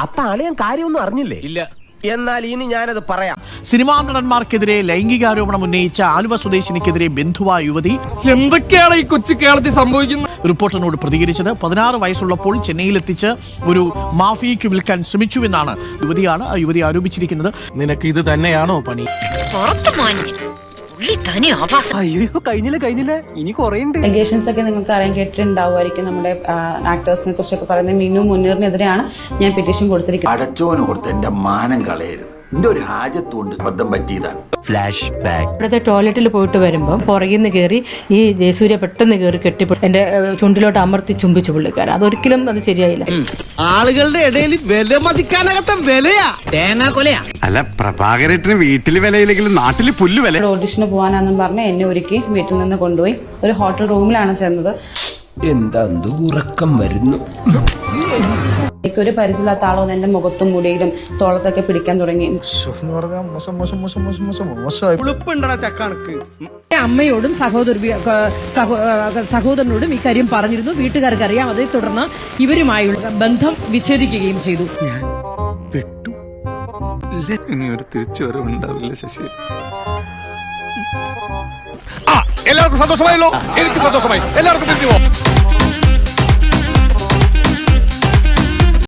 അപ്പൊ അളിയൻ കാര്യമൊന്നും അറിഞ്ഞില്ലേ? ഇല്ല. എന്നാൽ ഇനി ഞാനത് പറയാം. സിനിമാ നടന്മാർക്കെതിരെ ലൈംഗികാരോപണം ഉന്നയിച്ച ആലുവ സ്വദേശിനിക്കെതിരെ ബന്ധുവായ യുവതി എന്തൊക്കെയാണ് ഈ കൊച്ചു കേരളത്തിൽ സംഭവിക്കുന്നത്? റിപ്പോർട്ടറിനോട് പ്രതികരിച്ചത് 16 വയസ്സുള്ളപ്പോൾ ചെന്നൈയിലെത്തിച്ച് ഒരു മാഫിയയ്ക്ക് വിൽക്കാൻ ശ്രമിച്ചുവെന്നാണ് യുവതി ആരോപിച്ചിരിക്കുന്നത്. നിനക്ക് ഇത് തന്നെയാണോ പണി? അയ്യോ കഴിഞ്ഞില്ല ഇനി കുറേയുണ്ട്. അലിഗേഷൻസ് ഒക്കെ നിങ്ങൾക്ക് അറിയാൻ കേട്ടിട്ടുണ്ടാവുമായിരിക്കും. നമ്മുടെ ആക്ടേഴ്സിനെ കുറിച്ചൊക്കെ പറയുന്നത് മിനു മുനീറിനെതിരെയാണ് ഞാൻ പെറ്റീഷൻ കൊടുത്തിരിക്കുന്നത്. അടച്ചോന് കൊടുത്ത് എന്റെ മാനം കളയരുത്. എന്റെ ഒരു ഹാജത്തുകൊണ്ട് അബദ്ധം പറ്റിയതാണ്. Flash back. ഇവിടുത്തെ ടോയ്ലറ്റിൽ പോയിട്ട് വരുമ്പോൾ പുറകിൽ നിന്ന് കയറി ഈ ജയസൂര്യ പെട്ടെന്ന് കയറി എന്റെ ചുണ്ടിലോട്ട് അമർത്തി ചുംബിച്ചു പുള്ളിക്കാരൻ. അതൊരിക്കലും അത് ശരിയായില്ല. ആളുകളുടെ ഇടയിൽ വില മതിക്കാനകത്ത വിലയാ തേനാക്കൊലയാ. അല്ല, പ്രഭാകരേട്ടന് വീട്ടില് വിലയില്ലെങ്കിലും നാട്ടില് പുല്ല് വില. ഓഡിഷന് പോകാനാന്നും പറഞ്ഞ് എന്നെ ഒരുക്കി വീട്ടിൽ നിന്ന് കൊണ്ടുപോയി ഒരു ഹോട്ടൽ റൂമിലാണ് ചെന്നത്. എന്താ ഉറക്കം വരുന്നു. എനിക്കൊരു പരിചയമില്ലാത്ത ആളൊന്ന് എന്റെ മുഖത്തും മുടിയിലും തോളത്തൊക്കെ പിടിക്കാൻ തുടങ്ങി. അമ്മയോടും സഹോദരനോടും ഇക്കാര്യം പറഞ്ഞിരുന്നു. വീട്ടുകാർക്ക് അറിയാം. അതേ തുടർന്ന് ഇവരുമായുള്ള ബന്ധം വിച്ഛേദിക്കുകയും ചെയ്തു. ഇനി ഒരു തിരിച്ചുവരവുണ്ടാവില്ല ശശി. എല്ലാവർക്കും സന്തോഷമായല്ലോ. എനിക്ക് സന്തോഷമായി. എല്ലാവർക്കും